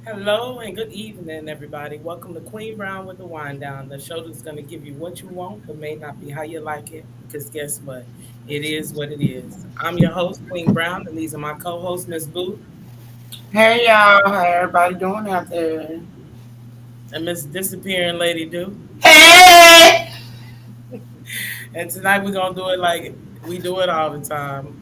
Hello and good evening, everybody. Welcome to Queen Brown with the Wind Down, the show that's going to give you what you want, but may not be how you like it. Because guess what? It is what it is. I'm your host, Queen Brown, and these are my co-hosts, Miss Boo Hey y'all, how everybody doing out there? and Miss Disappearing Lady Do. Hey! And tonight we're gonna do it like we do it all the time.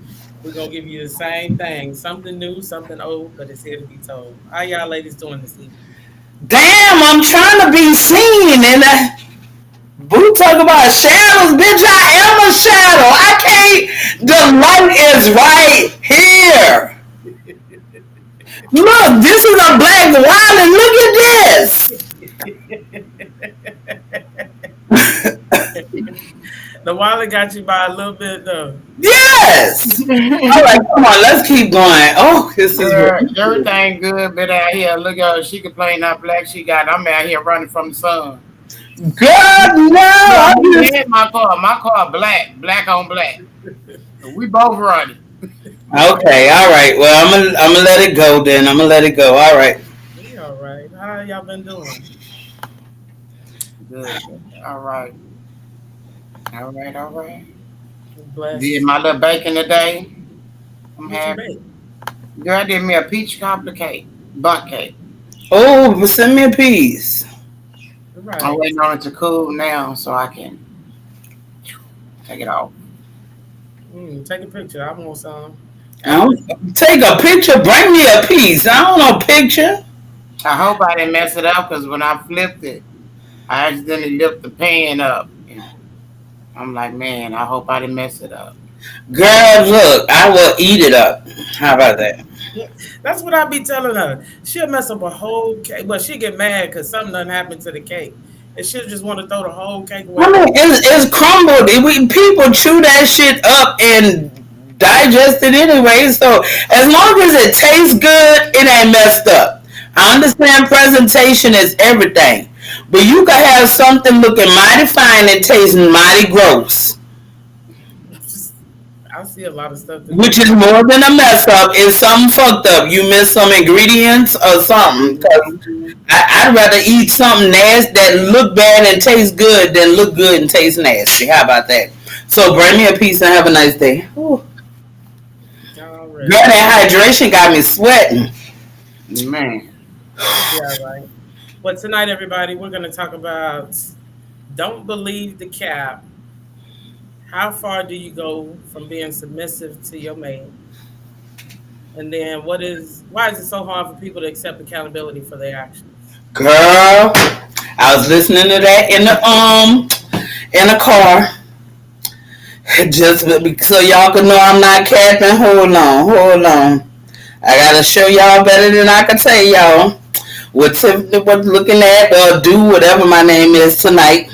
We're gonna give you the same thing, something new, something old, but it's here to be told. How y'all ladies doing this evening? Damn, I'm trying to be seen and Boo talk about shadows, bitch. I am a shadow. I can't. The light is right here. Look, this is a black wall, and look at this. The wallet got you by a little bit though. Yes. All right, come on, let's keep going. Oh, this is Girl, everything good, but out here, look at her. She complain how black she got. I'm out here running from the sun. good. No, Yeah, I'm me just and my car. My car black, black on black. We both running. okay. All right. Well, I'm gonna let it go then. I'm gonna let it go. All right. We all right. How y'all been doing? Good. All right. All right. All right. Did Blessed. my little bacon today. I'm What you happy. make? Girl, I did me a peach cobbler cake, bunt cake. Oh, send me a piece. I'm Right. waiting on it to cool now so I can take it off. Take a picture. I want some. I After don't take a picture. Bring me a piece. I don't know picture. I hope I didn't mess it up because when I flipped it, I accidentally lift the pan up. And I'm like, man, I hope I didn't mess it up. Girl, look, I will eat it up. How about that? that's what I be telling her. She'll mess up a whole cake. Well, she get mad because something done happened to the cake, and she'll just want to throw the whole cake I away. mean, it's crumbled. People chew that shit up and digest it anyway. So as long as it tastes good, it ain't messed up. I understand presentation is everything, but you can have something looking mighty fine and tasting mighty gross. I see a lot of stuff that Which look is good. more than a mess up. It's something fucked up. You missed some ingredients or something. Cause Mhm. I'd rather eat something nasty that look bad and taste good than look good and taste nasty. How about that? So bring me a piece and have a nice day. Ooh. Girl, Already. that hydration got me sweating. Man, You'll be all right. But tonight, everybody, we're going to talk about don't believe the cap. How far do you go from being submissive to your mate? And then why is it so hard for people to accept accountability for their actions? Girl, I was listening to that in the car. Just so y'all can know I'm not capping. Hold on. I gotta show y'all better than I can tell y'all. What Tiffany was looking at or do whatever my name is tonight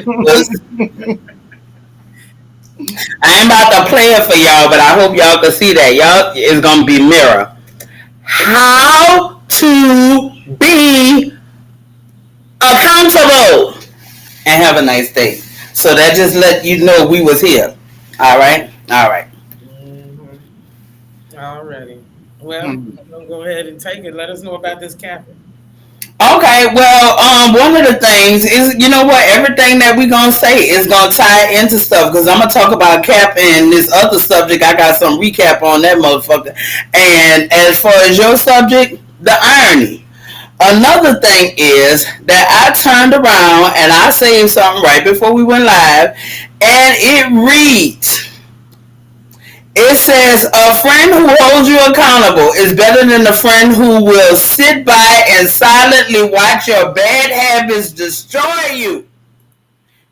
was I ain't about to play it for y'all, but I hope y'all can see that. Y'all is gonna be mirror. How to be accountable and have a nice day. So that just let you know we was here. All right? All right. Hmm. Already. Well, hmm, I'm gonna go ahead and take it. Let us know about this capping. Okay, well, one of the things is, you know what, everything that we gonna say is gonna tie into stuff because I'm gonna talk about cap and this other subject. I got some recap on that motherfucker. And as far as your subject, the irony. Another thing is that I turned around and I saved something right before we went live, and it reads. It says a friend who holds you accountable is better than a friend who will sit by and silently watch your bad habits destroy you.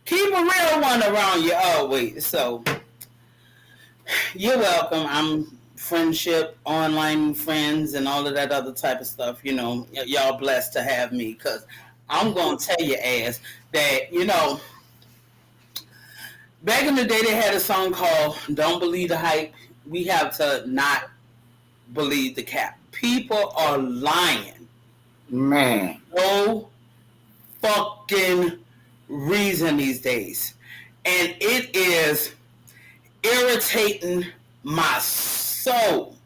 Keep a real one around you always. So you're welcome. I'm friendship, online friends, and all of that other type of stuff. You know, y'all blessed to have me because I'm gonna tell your ass that back in the day they had a song called "Don't Believe the Hype." We have to not believe the cap. People are lying. man. No fucking reason these days. And it is irritating my soul.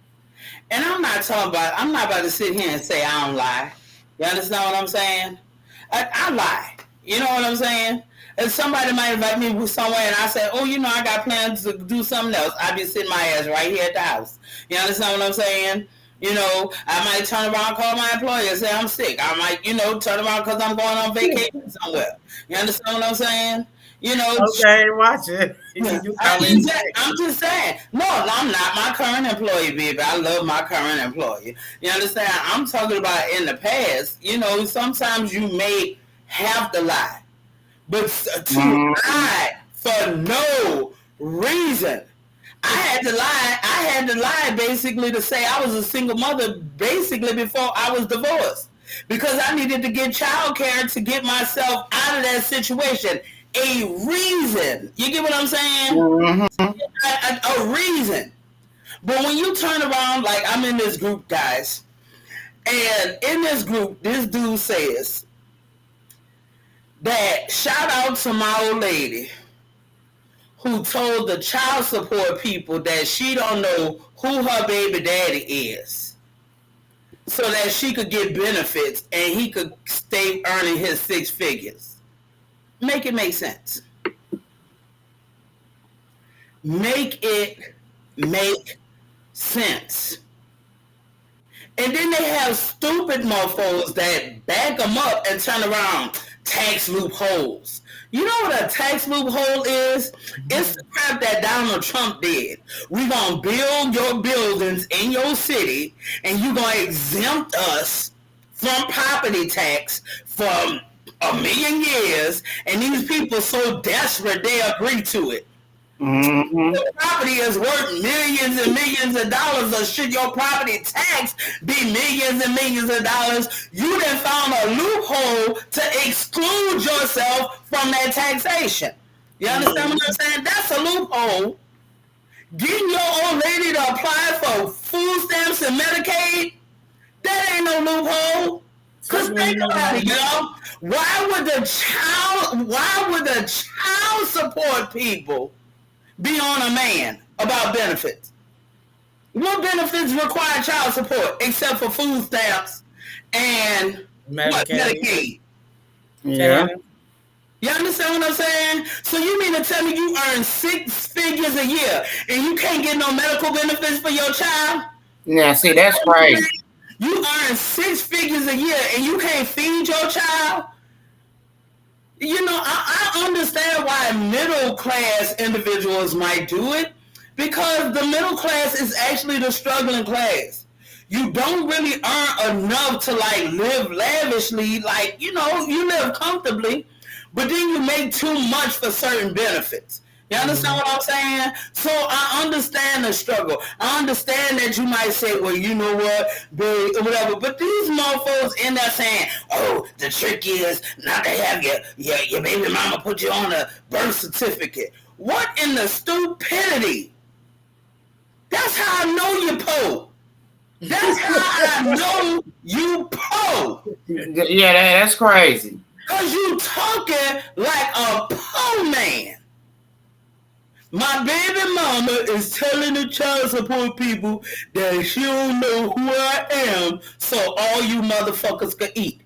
And I'm not about to sit here and say I don't lie. You understand what I'm saying? I lie. You know what I'm saying? And somebody might invite me somewhere and I say, oh, I got plans to do something else. I be sitting my ass right here at the house. You understand what I'm saying? I might turn around and call my employer and say I'm sick. I might, turn around because I'm going on vacation somewhere. You understand what I'm saying? You know, Okay, watch it. You do call in sick. I'm just saying. No, I'm not my current employee, baby. I love my current employee. You understand? I'm talking about in the past. Sometimes you may have to lie, but to Mm-hmm. lie for no reason. I had to lie basically to say I was a single mother basically before I was divorced because I needed to get child care to get myself out of that situation. A reason. You get what I'm saying? Mm-hmm. A reason. But when you turn around, like I'm in this group, guys, and in this group, this dude says that shout out to my old lady who told the child support people that she don't know who her baby daddy is so that she could get benefits and he could stay earning his 6 figures. Make it make sense. Make it make sense. And then they have stupid mofos that back them up and turn around tax loopholes. You know what a tax loophole is? It's the crap that Donald Trump did. We're going to build your buildings in your city and you're going to exempt us from property tax for 1,000,000 years. And these people so desperate they agree to it. Mm-hmm. Your property is worth millions and millions of dollars, or should your property tax be millions and millions of dollars, you then found a loophole to exclude yourself from that taxation. You understand what I'm saying? That's a loophole. Getting your old lady to apply for food stamps and Medicaid, that ain't no loophole. Cause Especially when you think know about that. it, y'all. Why would the child support people be on a man about benefits? What benefits require child support except for food stamps and what Medicaid, Medicaid? Yeah. Tanner. You understand what I'm saying? So you mean to tell me you earn 6 figures a year and you can't get no medical benefits for your child? Yeah. See, that's crazy. You earn 6 figures a year and you can't feed your child? I understand why middle class individuals might do it because the middle class is actually the struggling class. You don't really earn enough to like live lavishly, like, you live comfortably, but then you make too much for certain benefits. You understand what I'm saying? So I understand the struggle. I understand that you might say, well, you know what, babe, whatever. But these motherfuckers end up saying, oh, the trick is not to have your baby mama put you on a birth certificate. What in the stupidity? That's how I know you po. That's how I know you po. Yeah, that's crazy. Because you talking like a po man. My baby mama is telling the child support people that she don't know who I am, so all you motherfuckers can eat.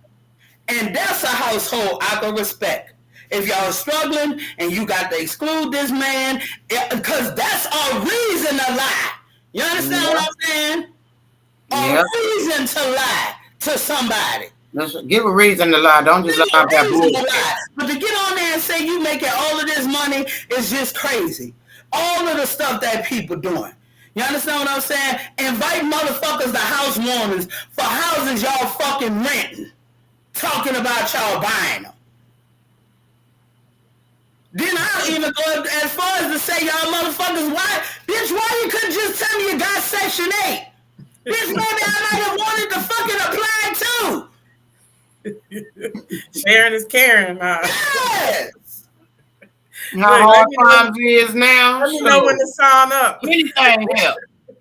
And that's a household I can respect. If y'all struggling and you got to exclude this man, because that's a reason to lie. You understand what Yeah. I'm saying? A Yeah. reason to lie to somebody. Give a reason to lie. Don't just lie about bullshit. But to get on there and say you making all of this money is just crazy. All of the stuff that people doing. You understand what I'm saying? Invite motherfuckers to housewarmings for houses y'all fucking renting. Talking about y'all buying them. Then I'll even go as far as to say y'all motherfuckers, why you couldn't just tell me you got Section 8? Bitch, maybe I might have wanted to fucking apply too. Sharon is Karen. Yes. How Look, hard times is now? let me know when Sure. to sign up. Anything help.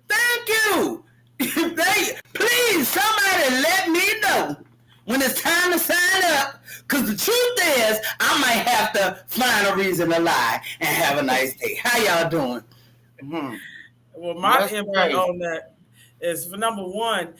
Thank you. Please, somebody let me know when it's time to sign up. Because the truth is, I might have to find a reason to lie and have a nice day. How y'all doing? Mm-hmm. Well, my That's input right. on that is for number one,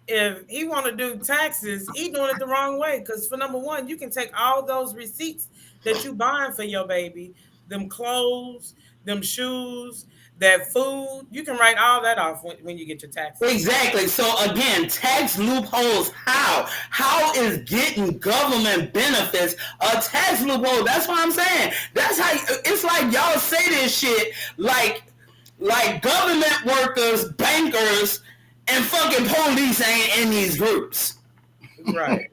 if he want to do taxes, he doing it the wrong way. Because for number one, you can take all those receipts that you buying for your baby, them clothes, them shoes, that food. You can write all that off when you get your taxes. Exactly. So again, tax loopholes. How? How is getting government benefits a tax loophole? That's what I'm saying. That's how. It's like y'all say this shit like government workers, bankers, and fucking police ain't in these groups. Right.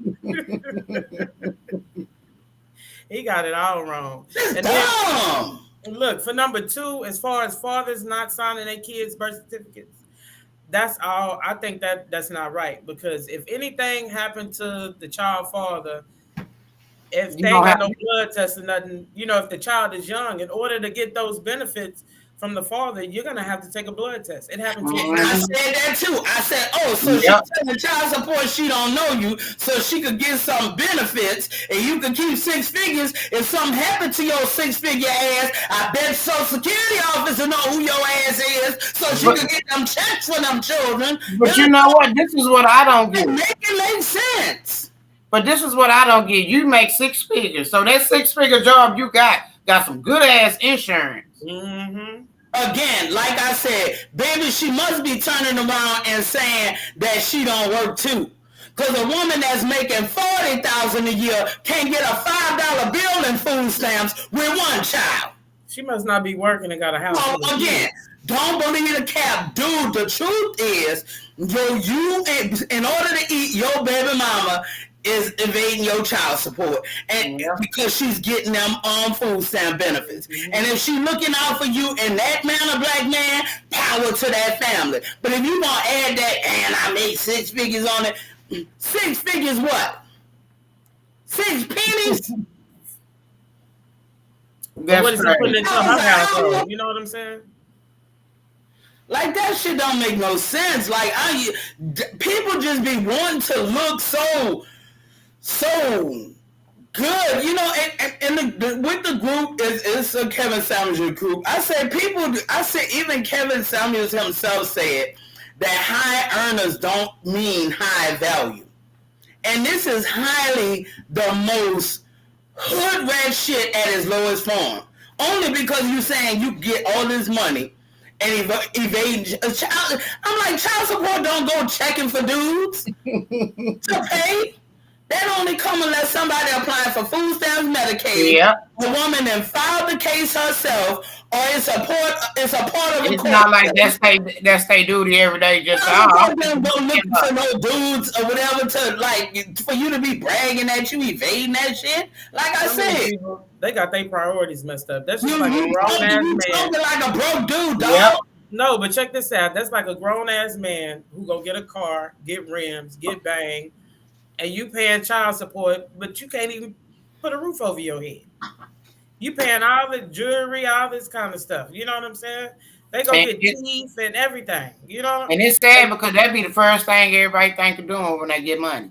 He got it all wrong. It's And then dumb. look, for number two, as far as fathers not signing their kids' birth certificates, that's all. I think that's not right because if anything happened to the child father, if You they ain't gonna got have no blood test or nothing, if the child is young, in order to get those benefits from the father, you're gonna have to take a blood test. It happened to a friend I of Mhm. mine. said that too. I said, oh, so she Yep. telling child support she don't know you, so she could get some benefits, and you could keep six figures. If something happened to your six-figure ass, I bet Social Security officer know who your ass is, so she But could get them checks for them children. but you know what? This is what I don't get. Make it make sense. But this is what I don't get. You make six figures, so that six-figure job you got some good ass insurance. Mm-hmm. Again, like I said, baby, she must be turning around and saying that she don't work too. Because a woman that's making $40,000 a year can't get a $5 bill in food stamps with one child. She must not be working and got a house So full of again, kids. don't believe the cap, dude. The truth is, you in order to eat, your baby mama is evading your child support, and Yeah. because she's getting them food stamp benefits. Mm-hmm. And if she's looking out for you in that manner, black man, power to that family. But if you gonna add that, and I make six figures on it, six figures what? Six pennies? But what That's is he putting crazy. into her household? You know what I'm saying? Like that shit don't make no sense. Like people just be wanting to look so good, with the group it's a Kevin Samuels group. I say even Kevin Samuels himself said that high earners don't mean high value, and this is highly the most hood rat shit at its lowest form. Only because you saying you get all this money and evade a child. I'm like, child support don't go checking for dudes to pay. That only come unless somebody applying for food stamps, Medicaid. Yeah. The woman then filed the case herself, or it's a part of a It's court. not like that's they duty every day. Just I'm I'm go looking for no dudes or whatever to like for you to be bragging at you evading that shit. Like I Some of these said, people, they got their priorities messed up. That's just you like a you grown talking, ass you man. talking like a broke dude, Yep. dog. No, but check this out. That's like a grown ass man who go get a car, get rims, get bang, and you paying child support, but you can't even put a roof over your head. You paying all the jewelry, all this kind of stuff. You know what I'm saying? They go and get it, teeth and everything. You know, and it's sad because that be the first thing everybody think of doing when they get money.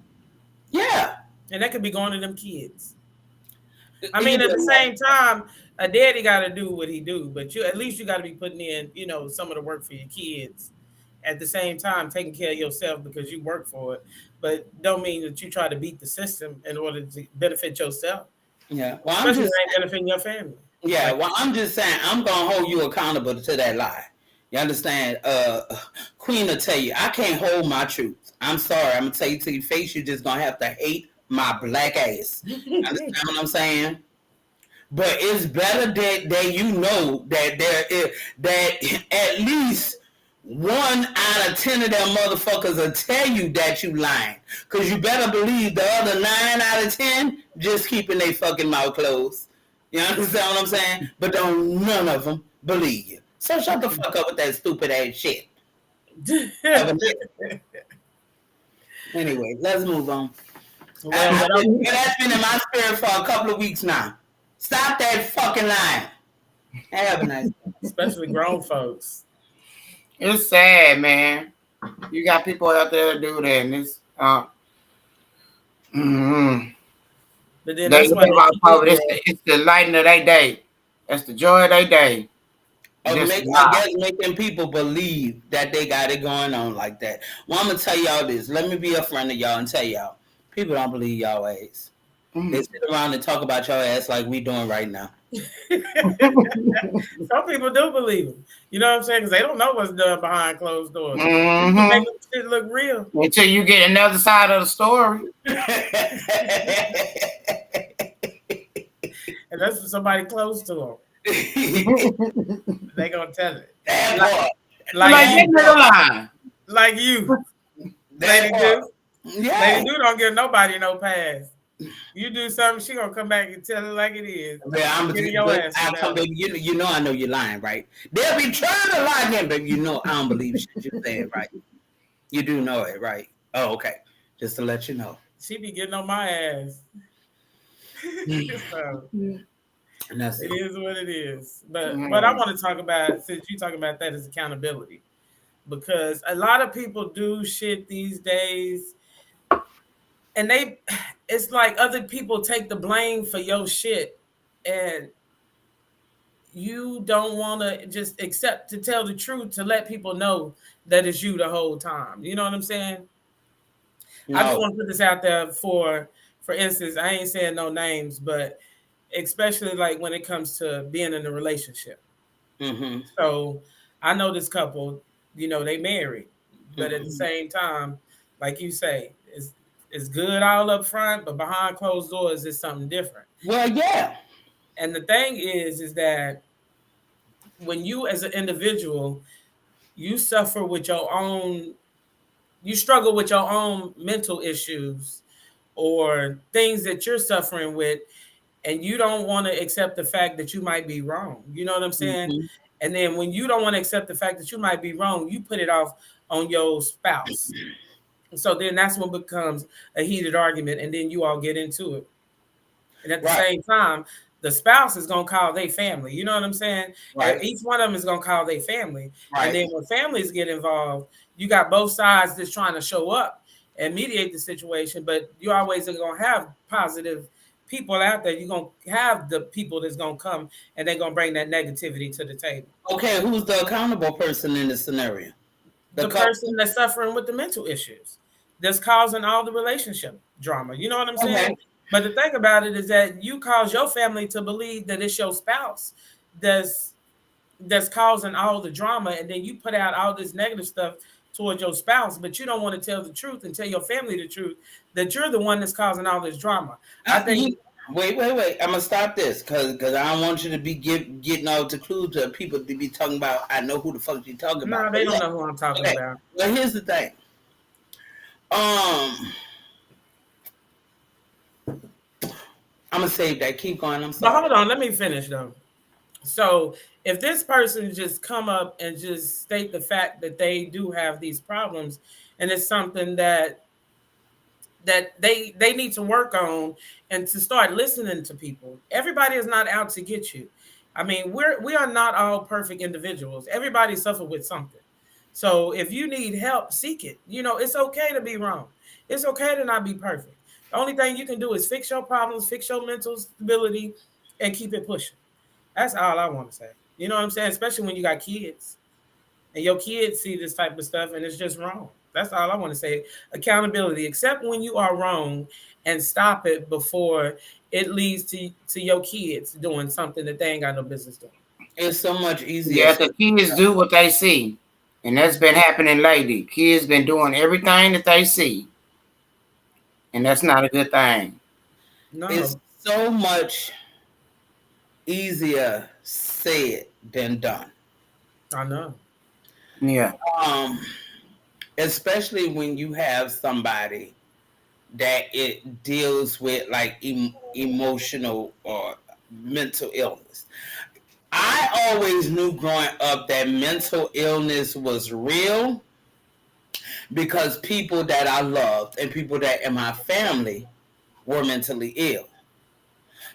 Yeah. and that could be going to them kids. I mean, Either at the way. same time, a daddy got to do what he do, but you at least you got to be putting in, some of the work for your kids. At the same time, taking care of yourself because you work for it, but don't mean that you try to beat the system in order to benefit yourself, Yeah. Well, I'm especially if just it ain't benefiting your family. Yeah, Like, well, I'm just saying, I'm gonna hold you accountable to that lie. You understand? Queen will tell you, I can't hold my truth. I'm sorry. I'm gonna tell you to your face. You're just gonna have to hate my black ass. You understand what I'm saying? But it's better that you know that there is that at least 1 out of 10 of them motherfuckers will tell you that you lying. Cause you better believe the other 9 out of 10 just keeping their fucking mouth closed. You understand what I'm saying? But don't none of them believe you. So shut the fuck up with that stupid ass shit. Anyway, let's move on. well, but I'm, That's been in my spirit for a couple of weeks now. Stop that fucking lying. Have a nice day. especially grown folks. It's sad, man. You got people out there that do that, and it's mhm. But then They that's why live they off keep of it. it. It's the lighting of their day. That's the joy of their day. Just I lie. guess making people believe that they got it going on like that. Well, I'm gonna tell y'all this. Let me be a friend of y'all and tell y'all, people don't believe y'all ass. They Mm. sit around and talk about your ass like we doing right now. Some people do believe them. You know what I'm saying? Because they don't know what's done behind closed doors. People make Mm-hmm. them shit look real. Until you get another side of the story. And that's for somebody close to them. They gonna tell it. That Like, part. like Like that That you. nigga part. line. Like you. That Lady part. do. Lady Yeah. do don't give nobody no pass. You do something, she gonna come back and tell it like it is. Man, Getting your ass I come, about. baby. You know I know you're lying, right? They'll be trying to lie again, but you know I don't believe shit you're saying, right? You do know it, right? Oh, okay. Just to let you know. She be getting on my ass. So And that's it it. is what it is. But what I Mm. want to talk about, since you talking about that, is accountability. Because a lot of people do shit these days, and it's like other people take the blame for your shit, and you don't want to just accept to tell the truth to let people know that it's you the whole time. You know what I'm saying? I just No. want to put this out there for instance, I ain't saying no names, but especially like when it comes to being in a relationship. Mm-hmm. So I know this couple, they married, but at the Mm-hmm. same time, like you say, it's good all up front, but behind closed doors is something different. Well, yeah. And the thing is that when you as an individual, you suffer with your own, you struggle with your own mental issues or things that you're suffering with, and you don't want to accept the fact that you might be wrong. You know what I'm saying? Mm-hmm. And then when you don't want to accept the fact that you might be wrong, you put it off on your spouse. So then that's when it becomes a heated argument, and then you all get into it. And at the Right. same time, the spouse is gonna call their family. You know what I'm saying? And Right. each one of them is gonna call their family. And Right. then when families get involved, you got both sides that's trying to show up and mediate the situation. But you always are gonna have positive people out there. You're gonna have the people that's gonna come and they're gonna bring that negativity to the table. Okay, who's the accountable person in this scenario? The The couple. person that's suffering with the mental issues that's causing all the relationship drama. You know what I'm saying? Okay. But the thing about it is that you cause your family to believe that it's your spouse that's that's causing all the drama, and then you put out all this negative stuff towards your spouse, but you don't want to tell the truth and tell your family the truth that you're the one that's causing all this drama. I You, think wait. I'm gonna stop this because I don't want you to be getting all the clues to people to be talking about. I know who the fuck you talking no, about. But they don't yeah, know who I'm talking okay. about. Well, here's the thing. Um, I'm gonna save that. Keep going. I'm But sorry. hold on, let me finish though. So if this person just come up and just state the fact that they do have these problems, and it's something that they need to work on and to start listening to people. Everybody is not out to get you. I mean, we are not all perfect individuals. Everybody suffer with something. So if you need help, seek it. It's okay to be wrong. It's okay to not be perfect. The only thing you can do is fix your problems, fix your mental stability, and keep it pushing. That's all I want to say. You know what I'm saying? Especially when you got kids and your kids see this type of stuff and it's just wrong. That's all I want to say. Accountability, except when you are wrong, and stop it before it leads to your kids doing something that they ain't got no business doing. It's so much easier. Yeah, the kids do what they see. And that's been happening lately. Kids been doing everything that they see. And that's not a good thing. It's No, so much easier said than done. I know. Yeah. Um, especially when you have somebody that it deals with like emotional or mental illness. I always knew growing up that mental illness was real because people that I loved and people that in my family were mentally ill.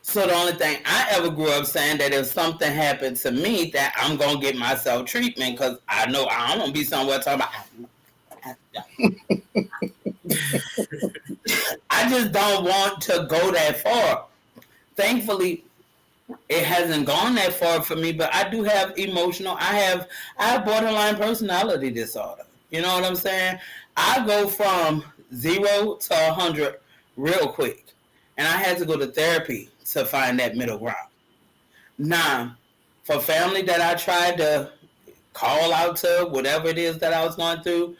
So the only thing I ever grew up saying that if something happened to me, that I'm gonna get myself treatment because I know I don't want to be somewhere talking about. I just don't want to go that far. Thankfully, It hasn't gone that far for me, but I do have emotional. I have borderline personality disorder. You know what I'm saying? I go from 0 to 100 real quick, and I had to go to therapy to find that middle ground. Now, for family that I tried to call out to, whatever it is that I was going through,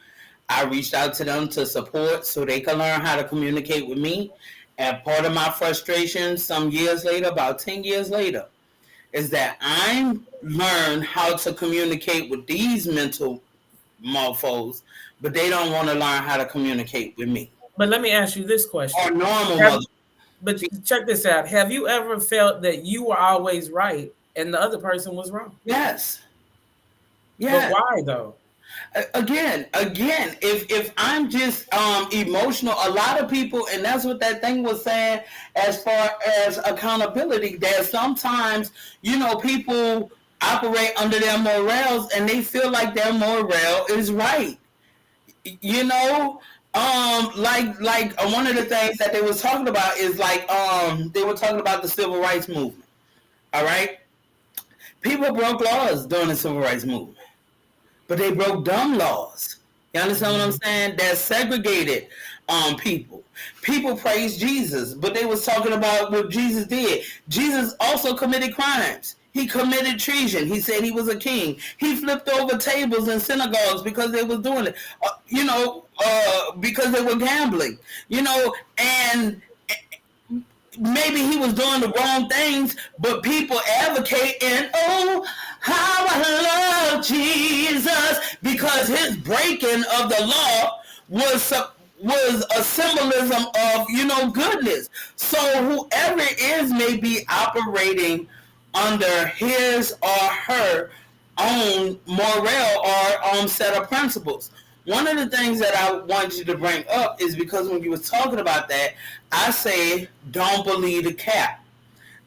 I reached out to them to support so they can learn how to communicate with me. And part of my frustration, some years later, about 10 years later, is that I learned how to communicate with these mental mofos, but they don't want to learn how to communicate with me. But let me ask you this Or question. normal Have, mother. but check this out. Have you ever felt that you were always right and the other person was wrong? Yes. But Yes. why though? Again, if I'm just emotional, a lot of people, and that's what that thing was saying as far as accountability, that sometimes, people operate under their morals and they feel like their moral is right. you know like one of the things that they was talking about is like they were talking about the civil rights movement. All right, people broke laws during the civil rights movement, but they broke dumb laws. You understand what I'm Mhm. saying? That segregated people. People praised Jesus, but they was talking about what Jesus did. Jesus also committed crimes. He committed treason. He said he was a king. He flipped over tables in synagogues because they was doing it. Because they were gambling. And maybe he was doing the wrong things, but people advocating, oh, how I love Jesus, because his breaking of the law was a symbolism of goodness. So whoever it is may be operating under his or her own morale or set of principles. One of the things that I want you to bring up is because when you was talking about that, I say don't believe the cap.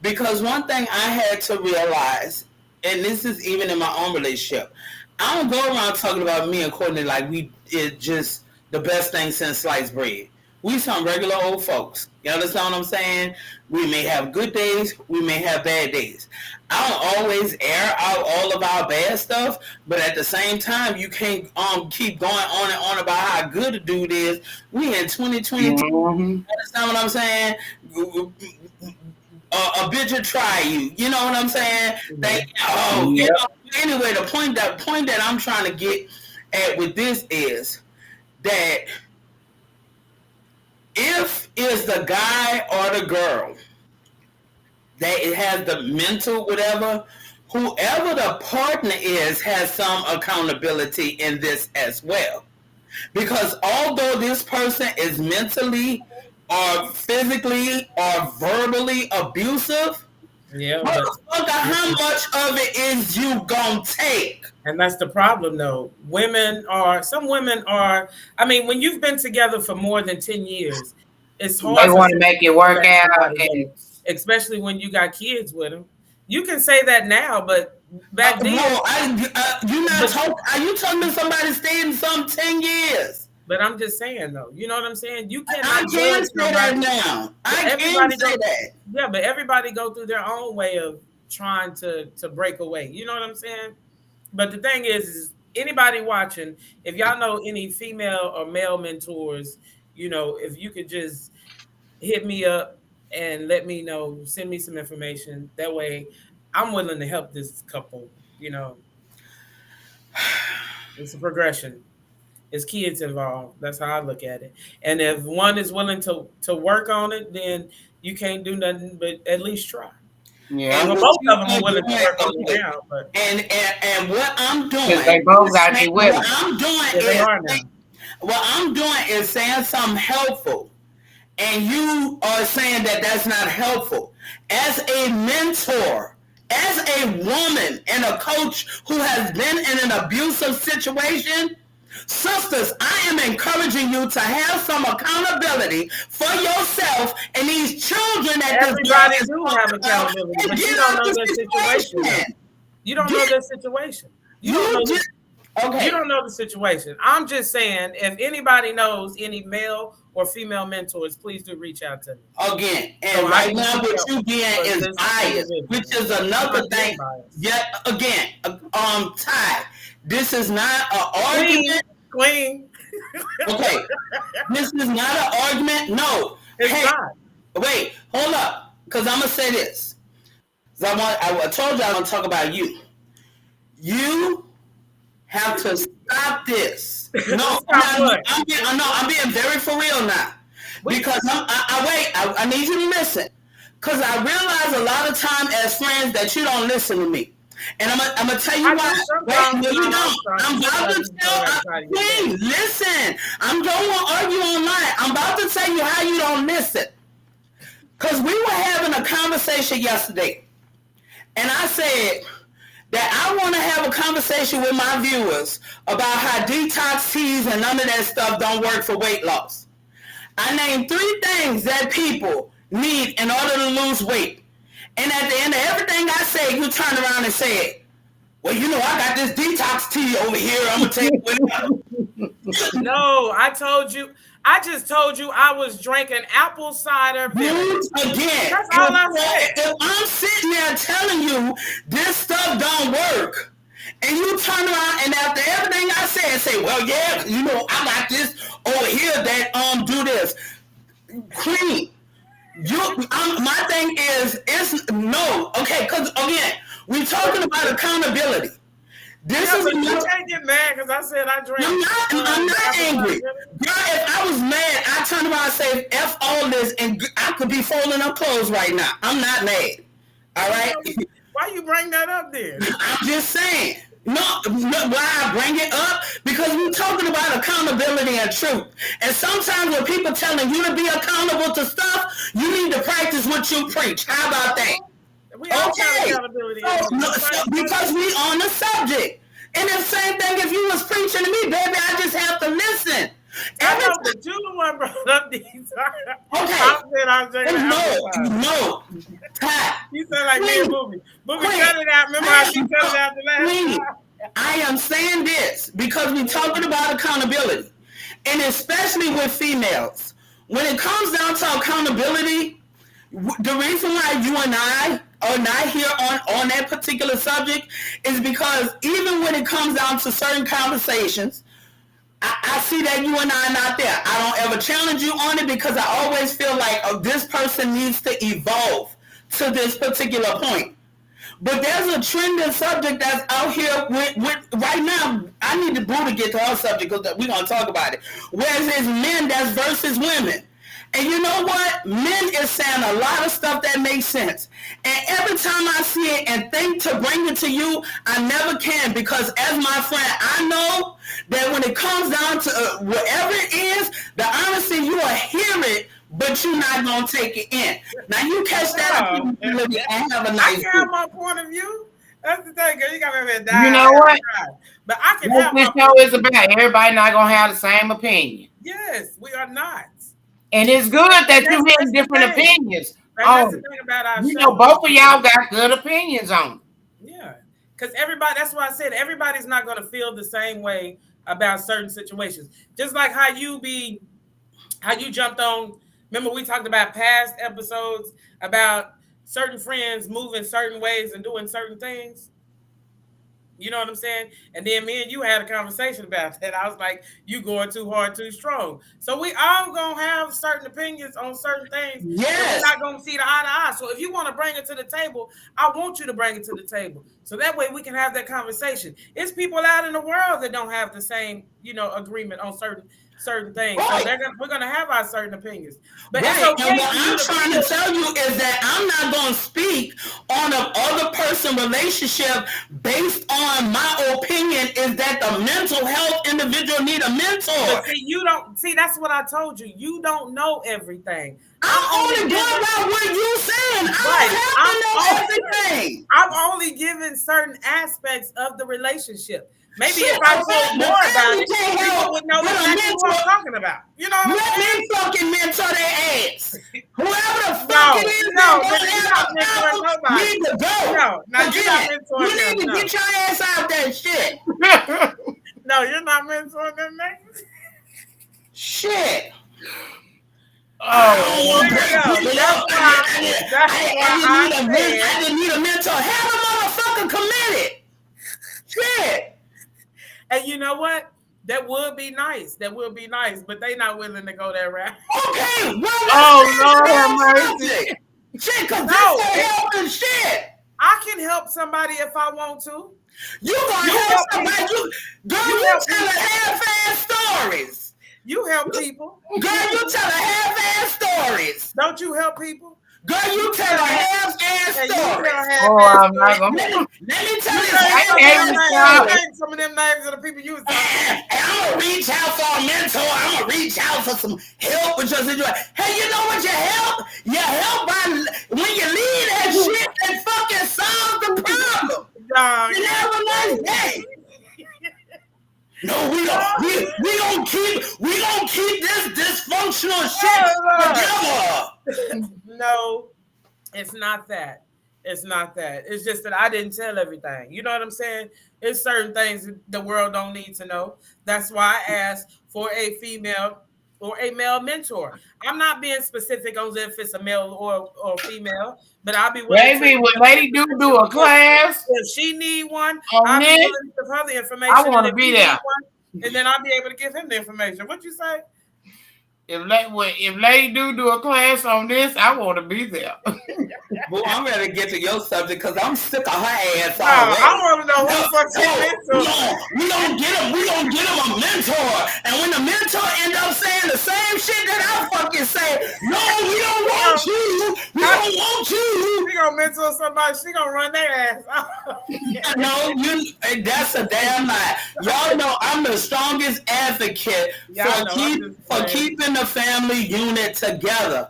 Because one thing I had to realize, and this is even in my own relationship, I don't go around talking about me and Courtney like we it just the best thing since sliced bread. We some regular old folks. You understand what I'm saying? We may have good days, we may have bad days. I don't always air out all of our bad stuff, but at the same time, you can't keep going on and on about how good a dude is. We in 2022. Mm-hmm. Understand what I'm saying? A bitch will try you. You know what I'm saying? Mhm. Yep. Anyway, the point that I'm trying to get at with this is that if it's the guy or the girl that it has the mental whatever, whoever the partner is has some accountability in this as well. Because although this person is mentally or physically or verbally abusive, Yeah, but motherfucker, how much of it is you gonna take? and that's the problem though. Some women are, I mean, when you've been together for more than 10 years, it's They hard for want to some make it people to work let out, somebody and go, especially when you got kids with them. You can say that now, but back then, Well, you not but talk. Are you talking to somebody staying some 10 years? I'm just saying though, you know what I'm saying? You I cannot can judge say that somebody. now. But I can everybody say go, that. yeah, but everybody go through their own way of trying to break away. You know what I'm saying? But the thing is anybody watching, if y'all know any female or male mentors, if you could just hit me up and let me know, send me some information. That way, I'm willing to help this couple. You know, it's a progression. It's kids involved. That's how I look at it. And if one is willing to work on it, then you can't do nothing but at least try. yeah, And Well, what both you of them are are willing to doing, work on it okay. now, but And what I'm because doing, they both got you with what them. I'm doing yeah, they is, are now. saying something helpful, and you are saying that that's not helpful. As a mentor, as a woman and a coach who has been in an abusive situation, sisters, I am encouraging you to have some accountability for yourself and these children that this girl Everybody is do have talking about, accountability, and but you get don't out know the their situation though. situation. You don't know Get their situation. You don't you know just this. You Okay. don't know the situation. I'm just saying, if anybody knows any male or female mentors, please do reach out to me Again, so and I right can now seek what help you getting for is this bias, which individual. is I'm another not getting thing. biased. Yet again, Ty, this is not an Queen, argument. queen, Okay, this is not an argument. No. it's Hey, not. wait, hold up, because I'm gonna say this. 'Cause I told you I want to talk about you. You have to stop this. No, I'm Stop not. what? I'm being very for real now, We because I need you to listen, because I realize a lot of time as friends that you don't listen to me, and I'm gonna tell you I why. do Wait, sometimes no, when you I'm don't. outside. I'm You about like to you throw tell. that side of your neck. Please listen. I'm don't want to argue online. I'm about to tell you how you don't listen, because we were having a conversation yesterday, and I said that I want to have a conversation with my viewers about how detox teas and none of that stuff don't work for weight loss. I named 3 things that people need in order to lose weight. And at the end of everything I say, you turn around and say, well, you know, I got this detox tea over here. I'm going to take it with me. No, I told you. I just told you I was drinking apple cider vinegar. Again, That's all I said. if I'm sitting there telling you this stuff don't work, and you turn around and after everything I say, well, yeah, you know, I got this over here that do this. Clean. My thing is, it's no, okay, because again, we're talking about accountability. This Yeah, is but you another. can't get mad because I said I drank I'm not apple cider angry. vinegar. Girl, if I was mad, I turn around and say, F all this, and I could be folding up clothes right now. I'm not mad. All So right? why you bring that up then? I'm just saying. No, why I bring it up? Because we're talking about accountability and truth. And sometimes when people telling you to be accountable to stuff, you need to practice what you preach. How about that? We all got Okay. accountability in here. Because we on the subject. And the same thing if you was preaching to me, baby, I just have to listen. I Every know, time. but you the one brought up these. Okay. I said I was drinking apple cider. No. Ty, You sound like me please, and Booby. Booby, please. cut it out. Remember how she cut it out the last Please. time? I am saying this because we're talking about accountability. And especially with females. When it comes down to accountability, the reason why you and I are not here on that particular subject is because even when it comes down to certain conversations, I see that you and I are not there. I don't ever challenge you on it because I always feel like this person needs to evolve to this particular point. But there's a trending subject that's out here with right now. I need the boo to get to her subject because we're gonna talk about it. Whereas it's men that's versus women. And you know what? Men is saying a lot of stuff that makes sense. And every time I see it and think to bring it to you, I never can because as my friend, I know that when it comes down to whatever it is, the honesty, you will hear it, but you're not going to take it in. Now you catch that No. and have a I nice can have my point of view. That's the thing, girl. You got me You die. know what? But I can What have this my show point is of view. about, everybody not gonna have the same opinion. Yes, we are not. And it's good that And you that's hear the different thing. opinions And that's on the it. thing about our You know, show. both of y'all got good opinions on it. Yeah. Because everybody, that's why I said everybody's not going to feel the same way about certain situations. Just like how you jumped on, remember we talked about past episodes about certain friends moving certain ways and doing certain things. You know what I'm saying? And then me and you had a conversation about that. I was like, you going too hard, too strong. So we all gonna have certain opinions on certain things that we're Yes. not gonna see the eye to eye. So if you want to bring it to the table, I want you to bring it to the table. So that way we can have that conversation. It's people out in the world that don't have the same, agreement on certain things. So Right. we're gonna have our certain opinions. But it's Right. And okay what for you I'm to trying feel. to tell you is that I'm not going to speak on a other person relationship based on my opinion is that the mental health individual need a mentor. But see, you don't see. That's what I told you. You don't know everything. I'm only going by what you saying. I Right. don't have to know everything. I'm only giving certain aspects of the relationship. Maybe Shit, if I the told more about family it, can't people help would know but a exactly what I'm mentor. talking about. You know what I'm Let saying? me fucking mentor their ass. Whoever the fuck it No, is no, that nigga, don't you're have not the mentoring power nobody. need to go. No, now you're not Again, mentoring you them. need to No. get your ass out that shit. No, you're not mentoring them niggas. Shit. I Oh, don't want to There you break go. people up. That's why I said. I didn't need a mentor. Have a motherfucker committed. Shit. And you know what? That would be nice. That would be nice, but they not willing to go that route. Okay, well, let's oh change the Lord have whole mercy. subject. Shit, because this No, ain't helping shit. I can help somebody if I want to. You gonna You help help somebody. people. Girl, You you help telling people. half-ass stories. You help people. Girl, you telling half-ass stories. Don't you help people? Girl, you You telling tell half, half-ass and you tell stories. Oh, half-ass I'm not stories. gonna. Let me tell You you name I some of can't them half-ass even names. You stop. stories. name some of them names of the people you was talking about. And I'm gonna reach out for a mentor. I'm gonna reach out for some help with your situation. Hey, you know what you help? You help by when you leave that shit that fucking solves the problem. Dog. You have a nice day. No, we gonna keep this dysfunctional shit Oh, together. Lord. No, it's not that. It's not that. It's just that I didn't tell everything. You know what I'm saying? It's certain things the world don't need to know. That's why I asked for a female or a male mentor. I'm not being specific on if it's a male or female, but I'll be willing to Baby, when give Lady do a class if she need one, on I'll be this, willing to give her the I information, and want to if be he need there. one, and then I'll be able to give him the information. What you say? If Lady do a class on this, I want to be there. Well, I'm ready to get to your subject because I'm sick of her ass No, I already. want to know who No, the fuck she no, mentor. we gonna get him. We gonna get him a mentor, and when the mentor end up saying the same shit that I fucking say, no, we don't want you. We don't want you. She gonna mentor somebody. She gonna run their ass. No, that's a damn lie. Y'all know I'm the strongest advocate Y'all know, I'm just for playing. keeping the family unit together.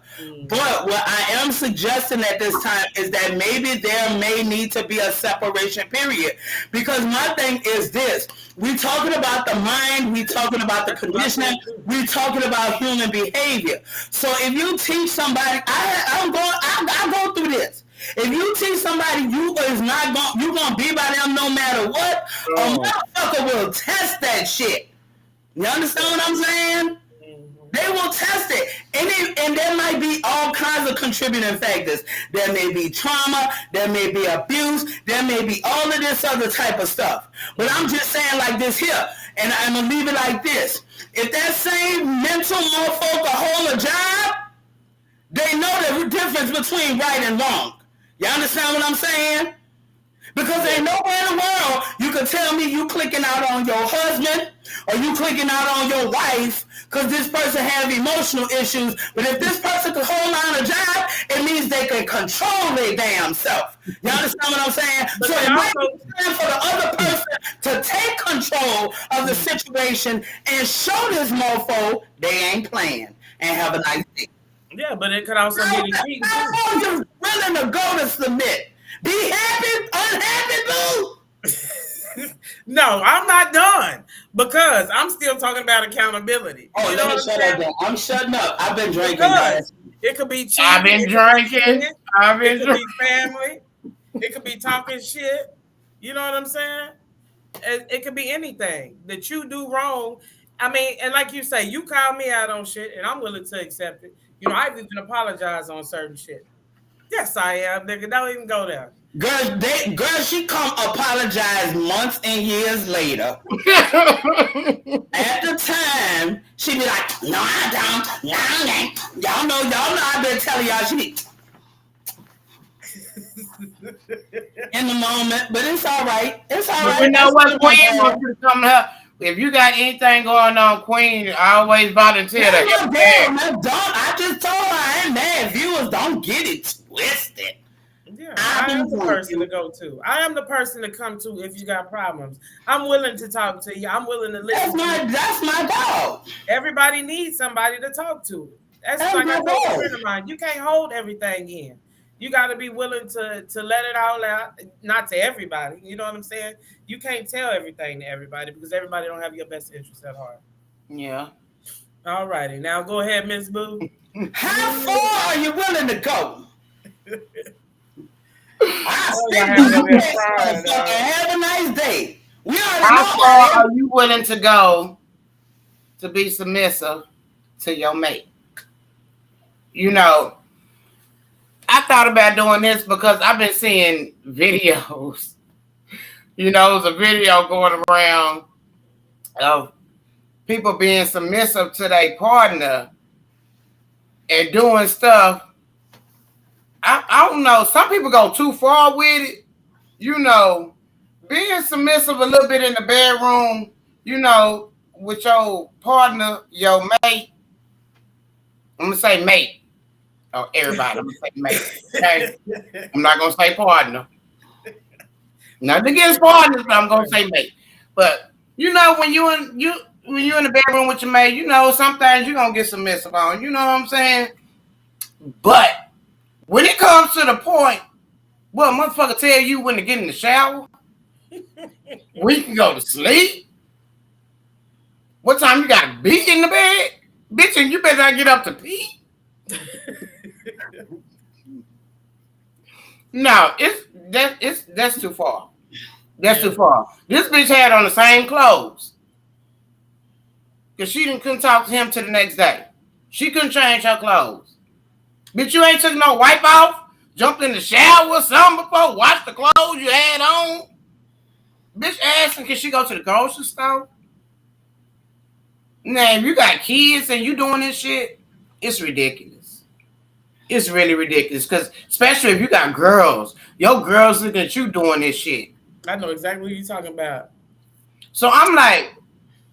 But what I am suggesting at this time is that maybe there may need to be a separation period. Because my thing is this. We talking about the mind, we talking about the conditioning, we talking about human behavior. So if you teach somebody, I go through this. If you teach somebody you gonna be by them no matter what, a motherfucker will test that shit. You understand what I'm saying? They will test it. And there might be all kinds of contributing factors. There may be trauma, there may be abuse, there may be all of this other type of stuff. But I'm just saying like this here, and I'm going to leave it like this. If that same mental motherfucker hold a job, they know the difference between right and wrong. You understand what I'm saying? Because ain't nowhere in the world you can tell me you clicking out on your husband or you clicking out on your wife because this person have emotional issues. But if this person can hold on a job, it means they can control their damn self. You understand what I'm saying? But so it also, might be time for the other person to take control of the situation and show this mofo they ain't playing and have a nice day. yeah, but it could also be the cheating How too. long you willing to go to submit? Be happy, unhappy, boo. No, I'm not done because I'm still talking about accountability. Oh, You know let me what I'm shut saying? up then. I'm shutting up. I've been drinking, guys. Because it could be cheating. I've been it could be drinking. cheating, I've It been could drinking. be family. It could be talking shit. You know what I'm saying? It could be anything that you do wrong. I mean, and like you say, you call me out on shit, and I'm willing to accept it. You know, I've even apologized on certain shit. Yes, I am, nigga. Don't even go there. Girl, she come apologize months and years later. At the time, she be like, no, I don't. No, I ain't. Y'all know I've been telling y'all she be in the moment, but it's all right. It's all But right. you know what, Queen wants you to come to her. If you got anything going on, Queen, I always volunteer to help. Damn, I just told her I ain't mad. Viewers, don't get it twisted. Yeah, I am the person to go to. I am the person to come to if you got problems. I'm willing to talk to you. I'm willing to listen. That's my dog. Everybody needs somebody to talk to. That's like I told a friend of mine. You can't hold everything in. You got to be willing to let it all out. Not to everybody. You know what I'm saying? You can't tell everything to everybody because everybody don't have your best interest at heart. Yeah. All righty. Now go ahead, Miss Boo. How far are you willing to go? I Oh, stick y'all to have you. that fire, dog. Have a nice day. We already How know far about are him. you willing to go to be submissive to your mate? You know, I thought about doing this because I've been seeing videos. There's a video going around of people being submissive to their partner and doing stuff. I don't know. Some people go too far with it. You know, being submissive a little bit in the bedroom, with your partner, your mate. I'm gonna say mate. Oh, everybody, I'm gonna say mate. Okay, I'm not gonna say partner. Nothing against partners, but I'm gonna say mate. But when you in the bedroom with your mate, sometimes you're gonna get submissive on. You know what I'm saying? But when it comes to the point where a motherfucker tell you when to get in the shower, we can go to sleep. What time you gotta be in the bed? Bitch, and you better not get up to pee. No, that's too far. That's too Yeah. far. This bitch had on the same clothes. Cause she couldn't talk to him till the next day. She couldn't change her clothes. Bitch, you ain't took no wipe off, jumped in the shower or something before, washed the clothes you had on. Bitch asking, can she go to the grocery store? Now, if you got kids and you doing this shit, it's ridiculous. It's really ridiculous. Cause especially if you got girls, your girls look at you doing this shit. I know exactly what you're talking about. So I'm like,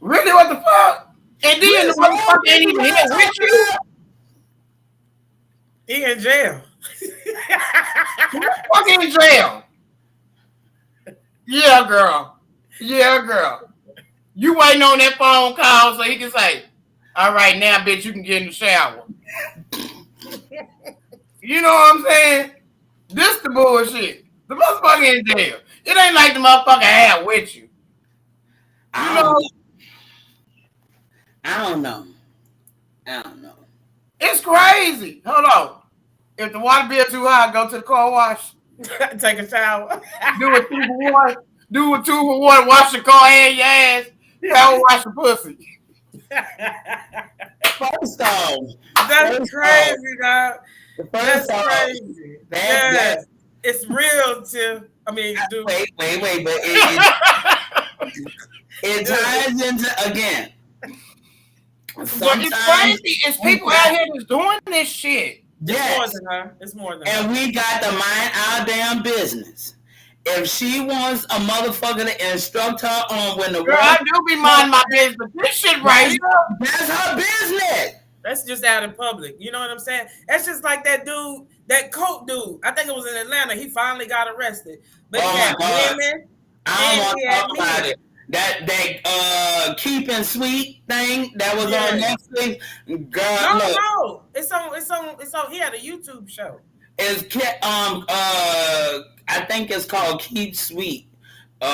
really, what the fuck? And then the Where's all motherfucker ain't people even here guys with talking you. about? He in jail. Fucking in jail. Yeah, girl. Yeah, girl. You waiting on that phone call so he can say, all right, now, bitch, you can get in the shower. You know what I'm saying? This the bullshit. The motherfucker in jail. It ain't like the motherfucker had with you. You I don't know, know. I don't know. I don't know. it's crazy. Hold on. If the water bill too high, go to the car wash. Take a shower. Do a 2 for 1. Do a 2 for 1. Wash your car and your ass. You don't wash your pussy. First off, That's first off, crazy, dog. first That's off, crazy. that Yes. It's real, Tim. I mean, dude. wait, but it Dude. ties into again. But it's Sometimes crazy. It's we people out got here that's doing this shit. It's more yes, than her. It's more than and her. we got to mind our damn business. If she wants a motherfucker to instruct her on when to Girl, I walk, do be minding my business, but this shit right here. that's her business. That's just out in public. You know what I'm saying? That's just like that dude, that Coke dude. I think it was in Atlanta. He finally got arrested. But he Oh my had god, women I don't and want he to had talk about men. it. That keeping sweet thing that was on Yes. Netflix. No, Girl, look, no. It's on he had a YouTube show. I think it's called Keep Sweet. Courtney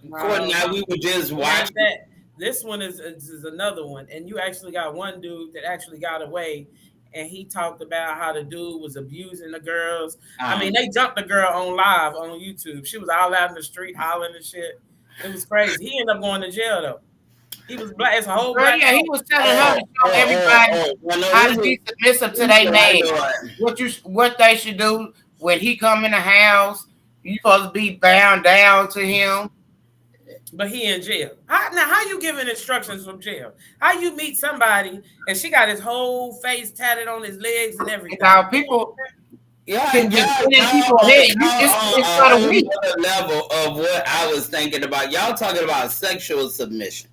and No, I, we were just it ain't watching. that. This one is another one. And you actually got one dude that actually got away and he talked about how the dude was abusing the girls. I mean, Um, they jumped the girl on live on YouTube. She was all out in the street hollering and shit. It was crazy. He ended up going to jail though. He was black. It's a whole Girl, black yeah, he couple. was telling her to show everybody Well, no, how to be submissive to this is their what I man. know. What they should do when he come in the house. You supposed to be bound down to him. But he in jail. How you giving instructions from jail? How you meet somebody and she got his whole face tatted on his legs and everything? Now people Yeah, can just y'all, get in y'all, people's head. y'all on It's a for the whole weak. other level of what I was thinking about. Y'all talking about sexual submission.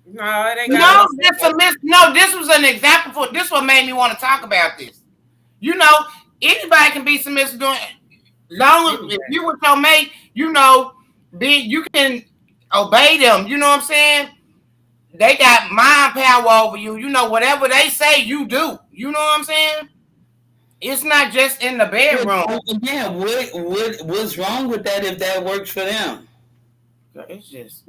No, it ain't got No, nothing. this was an example for this. What made me want to talk about this. Anybody can be submissive doing long as if you with your mate, you can obey them. You know what I'm saying? They got mind power over you. Whatever they say, you do. You know what I'm saying? It's not just in the bedroom. Again, what's wrong with that if that works for them? It's just,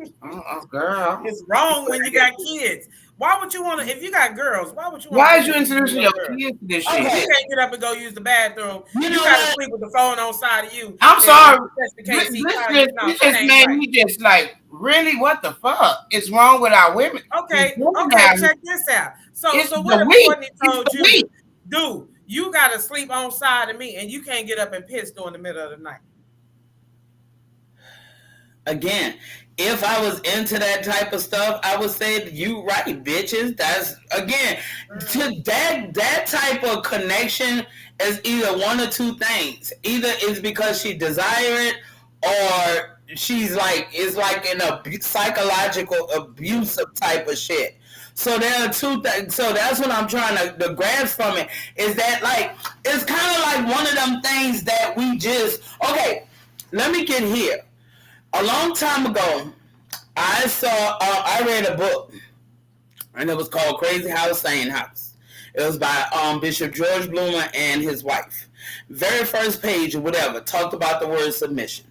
girl. It's wrong when you got kids. Why would you want to? If you got girls, why would you want to Why do is you this to introducing your your girl? kids to this You shit? Okay, can't get up and go use the bathroom. you You know got to what? sleep with the phone on side of you, I'm and sorry. just in This, case he this call you. just No, this that just ain't made right. me just like, really, what the fuck is wrong with our women? These Okay, women okay. out here, Check this out. So, it's so the what if weak. Courtney It's told the weak. you, dude, you got to sleep on side of me, and you can't get up and piss during the middle of the night? Again, if I was into that type of stuff, I would say you right, bitches. That's again to that type of connection is either one or two things. Either it's because she desire it, or she's like it's like in a psychological abusive type of shit. So there are two things. So that's what I'm trying to grasp from it is that like it's kind of like one of them things that we just okay. Let me get here. A long time ago, I read a book, and it was called Crazy House, Sane House. It was by Bishop George Bloomer and his wife. Very first page or whatever talked about the word submission.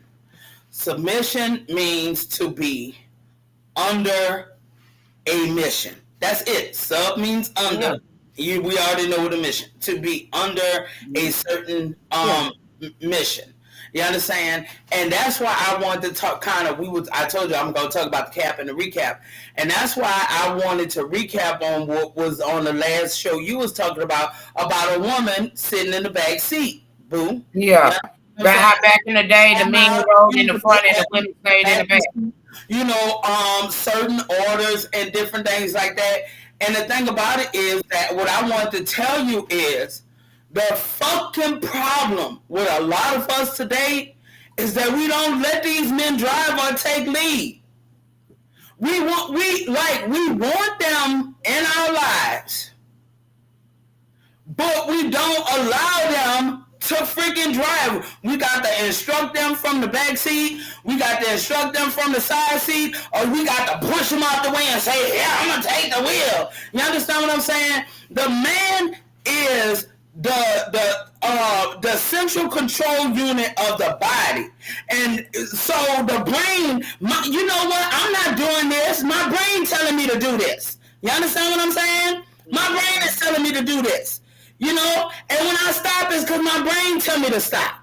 Submission means to be under a mission. That's it. Sub means under. Yeah. We already know what a mission to be under a certain Yeah. mission. You understand? And that's why I wanted to talk. Kind of, I told you I'm going to talk about the cap and the recap, and that's why I wanted to recap on what was on the last show you was talking about a woman sitting in the back seat. Boo. Yeah. Yeah. You know But how back in the day, the men rode in the front and the women stayed in the back. Certain orders and different things like that. And the thing about it is that what I want to tell you is the fucking problem with a lot of us today is that we don't let these men drive or take lead. We want them in our lives, but we don't allow them to freaking drive. We got to instruct them from the back seat. We got to instruct them from the side seat, or we got to push them out the way and say, "Yeah, I'm gonna take the wheel." You understand what I'm saying? The man is the central control unit of the body, and so the brain. You know what? I'm not doing this. My brain telling me to do this. You understand what I'm saying? My brain is telling me to do this. You know, and when I stop, it's because my brain tell me to stop.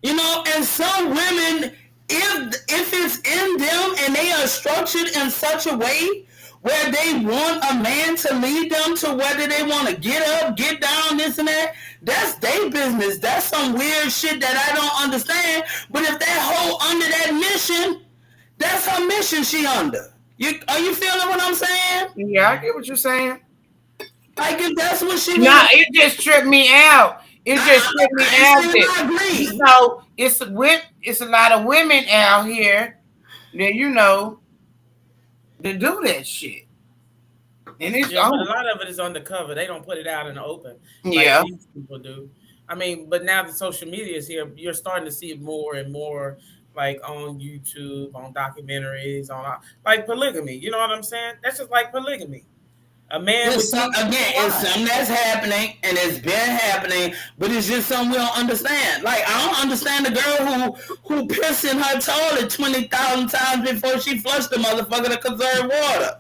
You know, and some women, if it's in them and they are structured in such a way where they want a man to lead them to whether they want to get up, get down, this and that, that's their business. That's some weird shit that I don't understand. But if that hoe under that mission, that's her mission she under. Are you feeling what I'm saying? Yeah, I get what you're saying. Like if that's what she Nah, was, it just tripped me out. It just tripped me I ain't out saying that I agree. it's a lot of women out here that that do that shit, and it's Yeah, but a lot of it is undercover. They don't put it out in the open like yeah. these people do. I mean, but now that social media is here, you're starting to see it more and more, like on YouTube, on documentaries, on like polygamy. You know what I'm saying? That's just like polygamy. A man with two It's wives. something that's happening and it's been happening, but it's just something we don't understand. Like I don't understand the girl who pissed in her toilet 20,000 times before she flushed the motherfucker to conserve water.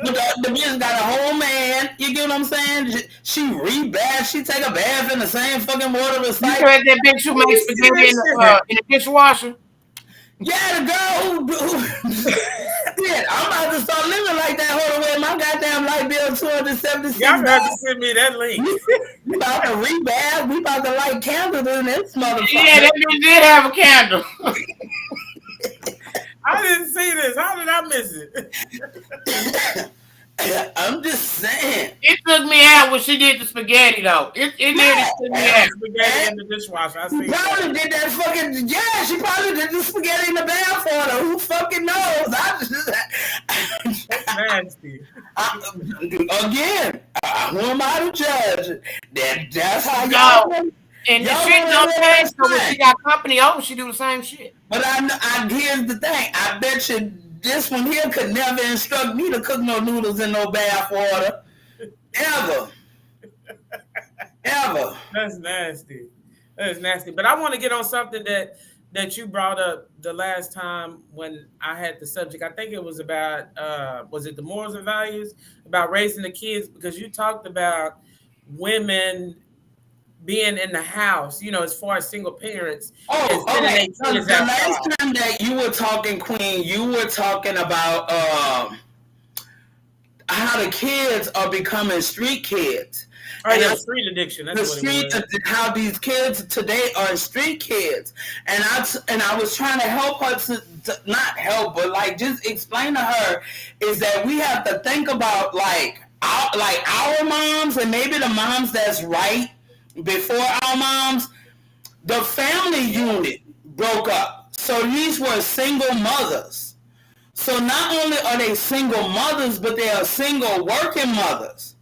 But the bitch got a whole man. You get what I'm saying? She rebath. She take a bath in the same fucking water You recycle. said that bitch who makes spaghetti in the dishwasher. Yeah, the girl who shit, I'm about to start living like that. Hold away, my goddamn light bill Y'all gonna have to $276. send me that link. We about to rebath. We about to light candles in this Yeah, motherfucker. that bitch did have a candle. I didn't see this. How did I miss it? I'm just saying. It took me out when she did the spaghetti though. It took me out. Spaghetti in the dishwasher. I She see that. probably did that fucking she probably did the spaghetti in the bath order. Who fucking knows? That's nasty. Again, who am I to judge? That's how No. y'all. And the Y'all shit don't change. So when understand. she got company over, she do the same shit. But here's the thing. I bet you this one here could never instruct me to cook no noodles in no bath water. Ever. Ever. That's nasty. That is nasty. But I want to get on something that you brought up the last time when I had the subject. I think it was about was it the morals and values about raising the kids, because you talked about women being in the house, as far as single parents and Oh, sending okay. their kids The last outside. time that you were talking, Queen, you were talking about how the kids are becoming street kids. Oh And yeah, I street addiction. That's the what it street, was. how these kids today are street kids, and I was trying to help her to not help, but like just explain to her is that we have to think about our moms and maybe the moms that's right before our moms. The family unit broke up, so these were single mothers. So not only are they single mothers, but they are single working mothers.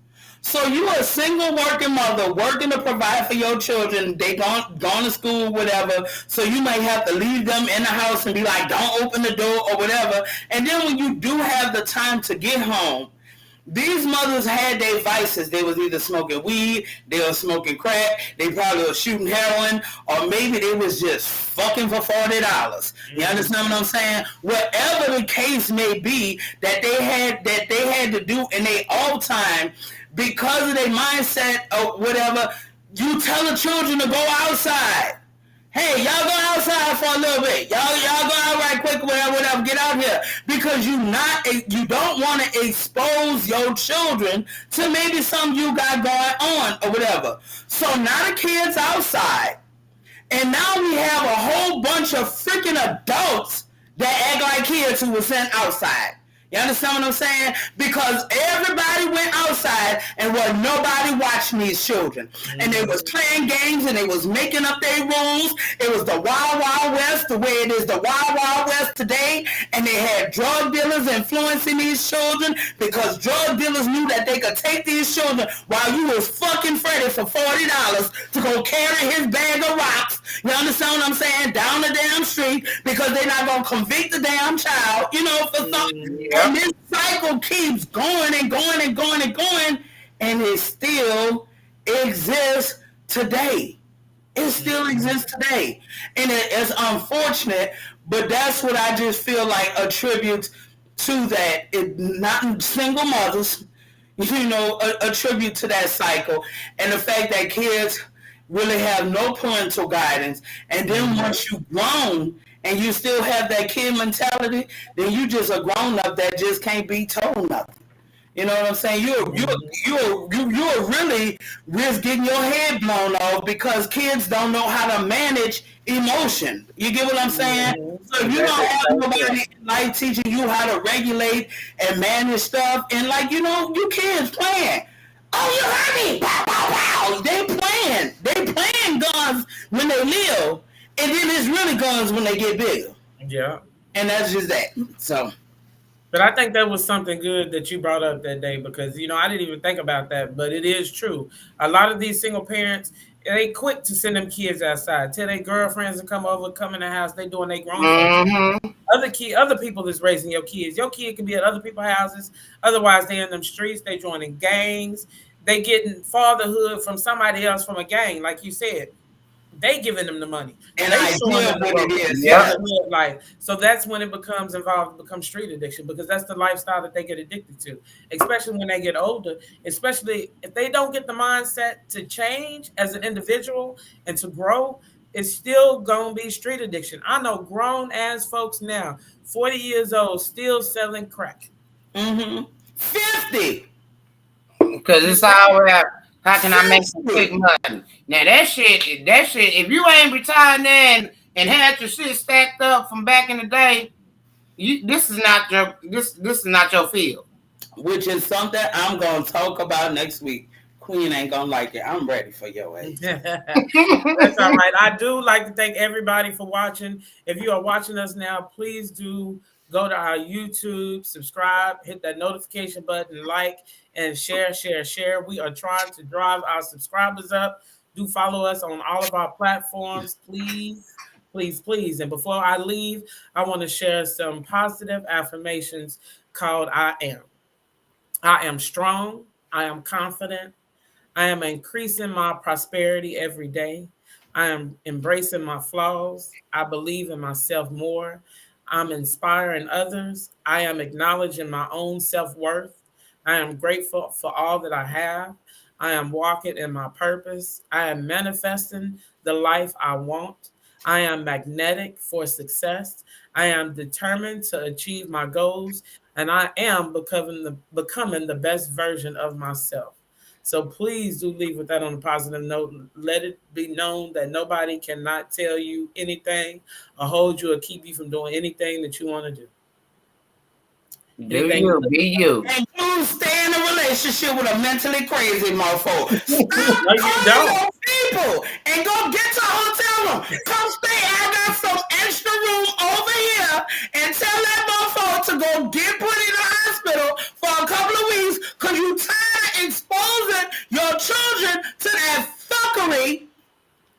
So you are a single working mother working to provide for your children. They gone to school, whatever. So you may have to leave them in the house and be like, don't open the door or whatever. And then when you do have the time to get home, these mothers had their vices. They was either smoking weed, they were smoking crack, they probably were shooting heroin, or maybe they was just fucking for $40. You understand what I'm saying? Whatever the case may be that they had to do in their off time because of their mindset or whatever, you tell the children to go outside. Hey, y'all go outside for a little bit. Y'all go out right quick, whatever. Get out here because you don't want to expose your children to maybe something you got going on or whatever. So now the kids outside, and now we have a whole bunch of freaking adults that act like kids who were sent outside. You understand what I'm saying? Because everybody went outside and was nobody watching these children. And they was playing games and they was making up their rules. It was the Wild Wild West, the way it is the Wild Wild West today. And they had drug dealers influencing these children because drug dealers knew that they could take these children while you was fucking Freddy for $40 to go carry his bag of rocks. You understand what I'm saying? Down the damn street because they're not going to convict the damn child, for something. Yeah. And this cycle keeps going and going and going and going, and it still exists today. It still exists today. And it's unfortunate, but that's what I just feel like attributes to that. It not single mothers, attribute to that cycle. And the fact that kids really have no parental guidance. And then once you've grown and you still have that kid mentality, then you just a grown up that just can't be told nothing. You know what I'm saying? You're really risk getting your head blown off because kids don't know how to manage emotion. You get what I'm saying? So if you don't have nobody like teaching you how to regulate and manage stuff, and you kids playing. Oh, you heard me! Pow, pow, pow! They playing guns when they live, and then it's really guns when they get bigger. Yeah. And that's just that. So. But I think that was something good that you brought up that day because, I didn't even think about that, but it is true. A lot of these single parents, they quick to send them kids outside. Tell their girlfriends to come over, come in the house. They doing their grown folks. Other people is raising your kids. Your kid can be at other people's houses. Otherwise, they in them streets. They joining gangs. They getting fatherhood from somebody else from a gang, like you said. They giving them the money. And They showing idea them what it is. yeah. The life. So that's when it becomes street addiction because that's the lifestyle that they get addicted to, especially when they get older, especially if they don't get the mindset to change as an individual and to grow, it's still going to be street addiction. I know grown ass folks now, 40 years old, still selling crack. 50. Because it's all about how can I make some quick money. Now that shit, if you ain't retired then and had your shit stacked up from back in the day, this is not your field. Which is something I'm gonna talk about next week. Queen ain't gonna like it. I'm ready for your age. That's all right. I do like to thank everybody for watching. If you are watching us now, please do go to our YouTube, subscribe, hit that notification button, like, and share. We are trying to drive our subscribers up. Do follow us on all of our platforms, please. And before I leave, I want to share some positive affirmations called I am. I am strong. I am confident. I am increasing my prosperity every day. I am embracing my flaws. I believe in myself more. I'm inspiring others. I am acknowledging my own self worth. I am grateful for all that I have. I am walking in my purpose. I am manifesting the life I want. I am magnetic for success. I am determined to achieve my goals, and I am becoming the best version of myself. So please do leave with that on a positive note. Let it be known that nobody cannot tell you anything or hold you or keep you from doing anything that you want to do. Do Anything you you look be you? And you stay in a relationship with a mentally crazy mofo. Stop no, you calling don't. your people and go get to a hotel room. Come stay. I got some extra room over here and tell that mofo to go get put in the hospital for a couple of weeks because you tired of exposing your children to that fuckery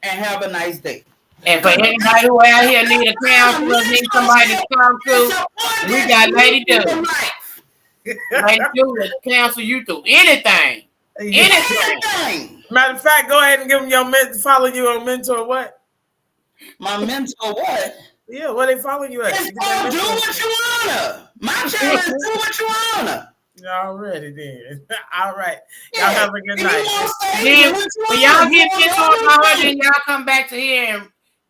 and have a nice day. And for Because anybody who out here need a that's a counselor, need somebody to mentorship talk and to, support we that got you Lady need in Do. life. Lady Do will counsel you through anything. Yeah. Anything. Anything. Matter of fact, go ahead and give them your follow you on mentor. What? My mentor, what? Yeah, where they follow you at? It's To get that called do mentor. what you wanna. My channel is do what you wanna. Already then. All right. Y'all Yeah. have a good If you night. want to stay, do Then what you when wanna. y'all You get want to mentored go, by her, do then y'all come back to here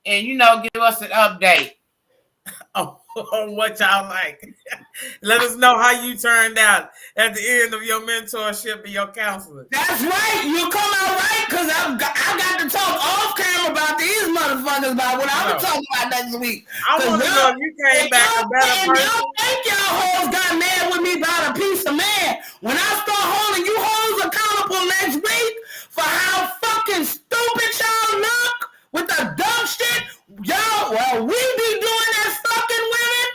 and give us an update. On what y'all like. Let us know how you turned out at the end of your mentorship and your counseling. That's right. You come out right because I got to talk off camera about these motherfuckers about what I'm No. talking about next week. I Because want to know if you came back a better y'all person. think y'all hoes got mad with me about a piece of man. When I start holding you hoes accountable next week for how fucking stupid y'all look with the dumb shit, well, we be doing that fucking women.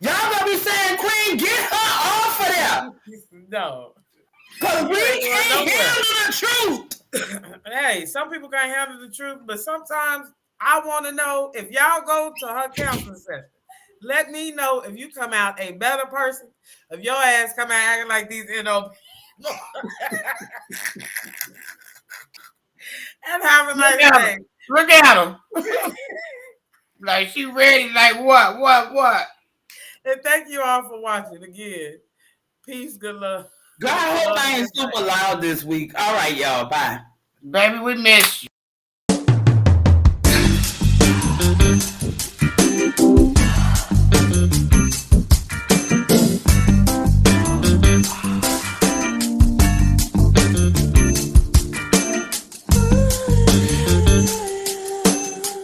Y'all gonna be saying, Queen, get her off of there. No. Because You we ain't going can't nowhere. handle the truth. Hey, some people can't handle the truth, but sometimes I want to know if y'all go to her counseling session. Let me know if you come out a better person. If your ass come out acting like these NOP. And have a Look nice at him. day. Look at him. Like she ready. Like what? And thank you all for watching again. Peace, good love. God, I Good hope love I and ain't good night. super loud this week. All right, y'all. Bye. Baby, we miss you.